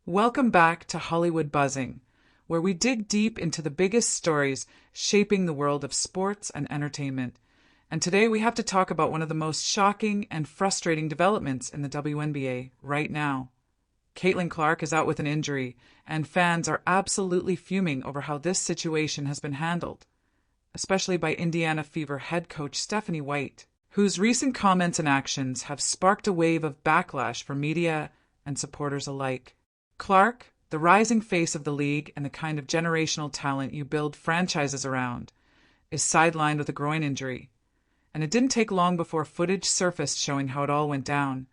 Welcome back to Hollywood Buzzing, where we dig deep into the biggest stories shaping the world of sports and entertainment. And today we have to talk about one of the most shocking and frustrating developments in the WNBA right now. CaitlinClark is out with an injury, and fans are absolutely fuming over how this situation has been handled, especially by IndianaFever head coach StephanieWhite, whose recent comments and actions have sparked a wave of backlash from media and supporters alike. Clark, the rising face of the league and the kind of generational talent you build franchises around, is sidelined with a groin injury. And it didn't take long before footage surfaced showing how it all went down.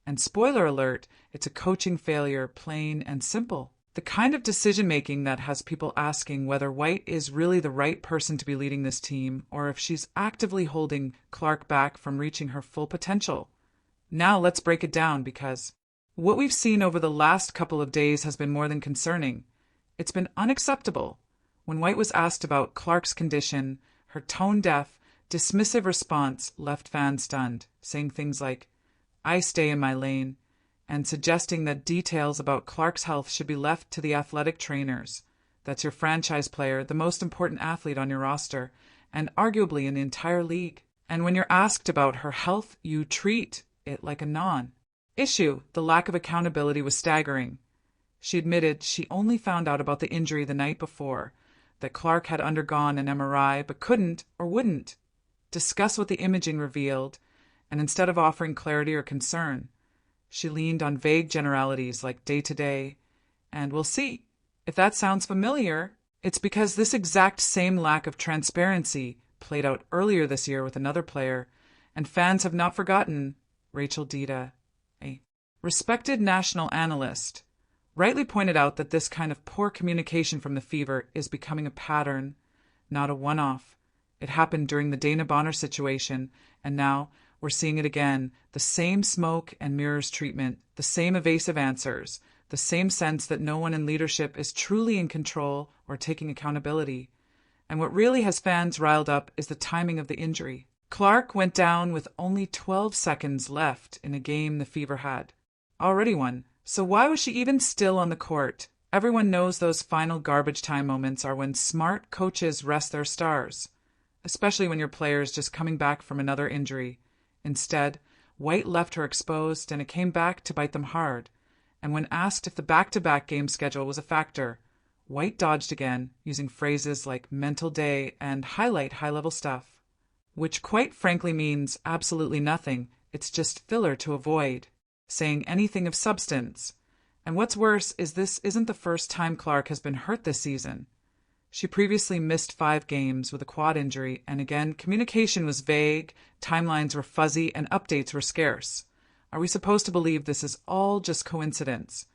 And spoiler alert, it's a coaching failure, plain and simple. The kind of decision-making that has people asking whether White is really the right person to be leading this team, or if she's actively holding Clark back from reaching her full potential. Now let's break it down, because what we've seen over the last couple of days has been more than concerning. It's been unacceptable. When White was asked about Clark's condition, her tone-deaf, dismissive response left fans stunned, saying things like, "I stay in my lane," and suggesting that details about Clark's health should be left to the athletic trainers. That's your franchise player, the most important athlete on your roster, and arguably in the entire league. And when you're asked about her health, you treat it like a non-issue. The lack of accountability was staggering. She admitted she only found out about the injury the night before, that Clark had undergone an MRI but couldn't or wouldn't discuss what the imaging revealed, and instead of offering clarity or concern, she leaned on vague generalities like day-to-day, and we'll see. If that sounds familiar, it's because this exact same lack of transparency played out earlier this year with another player, and fans have not forgotten Rachel Dita, a respected national analyst, rightly pointed out that this kind of poor communication from the Fever is becoming a pattern, not a one-off. It happened during the Dana Bonner situation, and now we're seeing it again. The same smoke and mirrors treatment, the same evasive answers, the same sense that no one in leadership is truly in control or taking accountability. And what really has fans riled up is the timing of the injury. Clark went down with only 12 seconds left in a game the Fever had already won. So why was she even still on the court? Everyone knows those final garbage time moments are when smart coaches rest their stars, especially when your player's just coming back from another injury. Instead, White left her exposed, and it came back to bite them hard. And when asked if the back-to-back game schedule was a factor, White dodged again, using phrases like mental day and highlight high-level stuff, which quite frankly means absolutely nothing. It's just filler to avoid saying anything of substance. And what's worse is this isn't the first time Clark has been hurt this season. She previously missed 5 games with a quad injury, and again, communication was vague, timelines were fuzzy, and updates were scarce. Are we supposed to believe this is all just coincidence?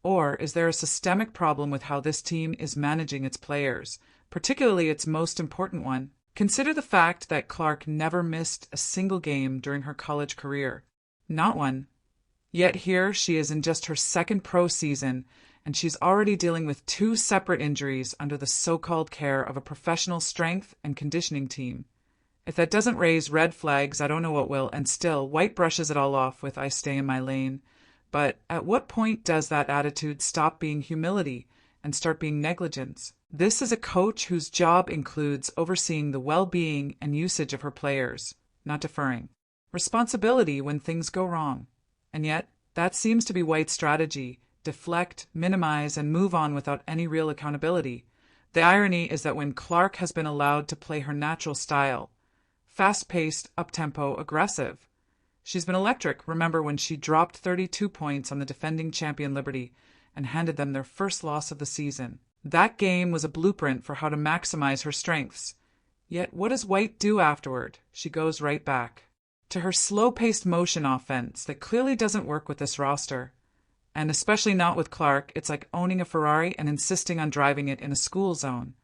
Or is there a systemic problem with how this team is managing its players, particularly its most important one? Consider the fact that Clark never missed a single game during her college career. Not one. Yet here she is in just her second pro season, and she's already dealing with 2 separate injuries under the so-called care of a professional strength and conditioning team. If that doesn't raise red flags, I don't know what will, and still, White brushes it all off with "I stay in my lane." But at what point does that attitude stop being humility and start being negligence? This is a coach whose job includes overseeing the well-being and usage of her players, not deferring responsibility when things go wrong. And yet, that seems to be White's strategy: deflect, minimize, and move on without any real accountability. The irony is that when Clark has been allowed to play her natural style, fast-paced, up-tempo, aggressive, she's been electric. Remember when she dropped 32 points on the defending champion Liberty and handed them their first loss of the season? That game was a blueprint for how to maximize her strengths. Yet what does White do afterward? She goes right back to her slow-paced motion offense that clearly doesn't work with this roster. And especially not with Clark. It's like owning a Ferrari and insisting on driving it in a school zone.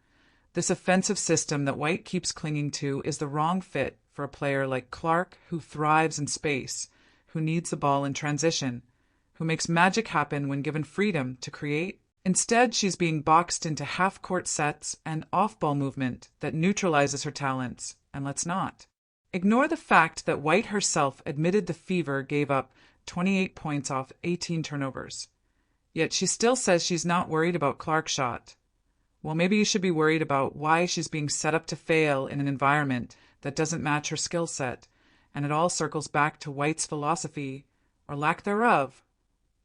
This offensive system that White keeps clinging to is the wrong fit for a player like Clark, who thrives in space, who needs the ball in transition, who makes magic happen when given freedom to create. Instead, she's being boxed into half-court sets and off-ball movement that neutralizes her talents. And let's not ignore the fact that White herself admitted the Fever gave up 28 points off 18 turnovers. Yet she still says she's not worried about Clark's shot. Well, maybe you should be worried about why she's being set up to fail in an environment that doesn't match her skill set, and it all circles back to White's philosophy, or lack thereof,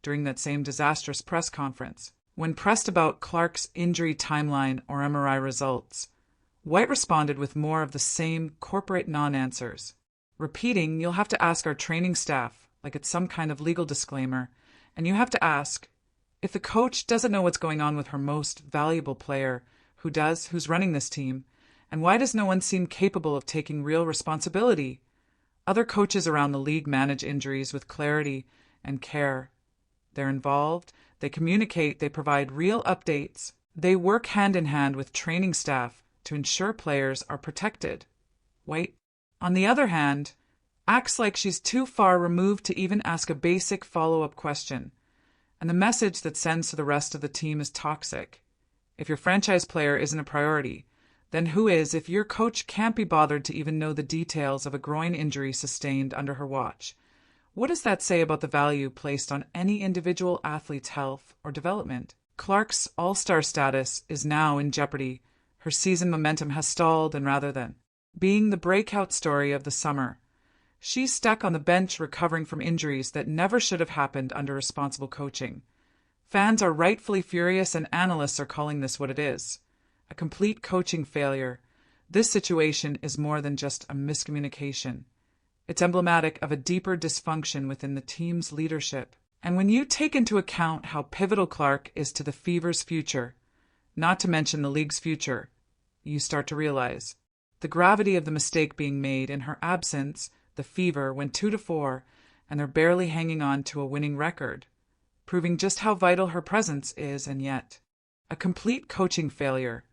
during that same disastrous press conference. When pressed about Clark's injury timeline or MRI results, White responded with more of the same corporate non-answers. Repeating, you'll have to ask our training staff, like it's some kind of legal disclaimer, and you have to ask, if the coach doesn't know what's going on with her most valuable player, who does, who's running this team, and why does no one seem capable of taking real responsibility? Other coaches around the league manage injuries with clarity and care. They're involved, they communicate, they provide real updates. They work hand in hand with training staff to ensure players are protected. White, on the other hand, acts like she's too far removed to even ask a basic follow-up question. And the message that sends to the rest of the team is toxic. If your franchise player isn't a priority, then who is if your coach can't be bothered to even know the details of a groin injury sustained under her watch? What does that say about the value placed on any individual athlete's health or development? Clark's all-star status is now in jeopardy. Her season momentum has stalled, and rather than being the breakout story of the summer, she's stuck on the bench recovering from injuries that never should have happened under responsible coaching. Fans are rightfully furious, and analysts are calling this what it is: a complete coaching failure. This situation is more than just a miscommunication. It's emblematic of a deeper dysfunction within the team's leadership. And when you take into account how pivotal Clark is to the Fever's future, not to mention the league's future, you start to realize the gravity of the mistake being made. In her absence, the Fever went 2-4, and they're barely hanging on to a winning record, proving just how vital her presence is. And yet, a complete coaching failure.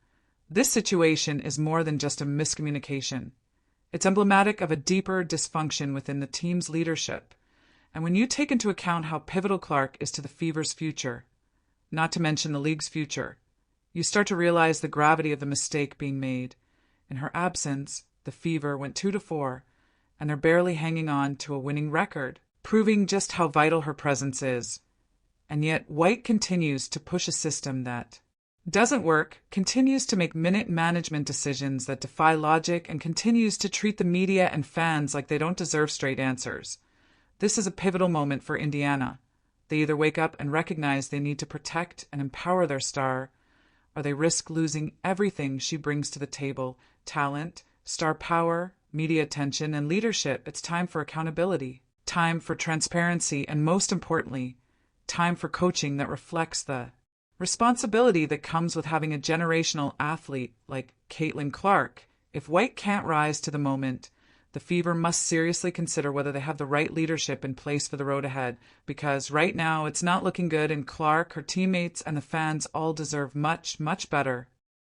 This situation is more than just a miscommunication. It's emblematic of a deeper dysfunction within the team's leadership. And when you take into account how pivotal Clark is to the Fever's future, not to mention the league's future, you start to realize the gravity of the mistake being made. In her absence, the Fever went 2-4, and they're barely hanging on to a winning record, proving just how vital her presence is. And yet, White continues to push a system that doesn't work, continues to make minute management decisions that defy logic, and continues to treat the media and fans like they don't deserve straight answers. This is a pivotal moment for Indiana. They either wake up and recognize they need to protect and empower their star, or they risk losing everything she brings to the table: talent, star power, media attention, and leadership. It's time for accountability, time for transparency, and most importantly, time for coaching that reflects the responsibility that comes with having a generational athlete like CaitlinClark. If White can't rise to the moment, the Fever must seriously consider whether they have the right leadership in place for the road ahead, because right now it's not looking good, and Clark, her teammates, and the fans all deserve much, much better.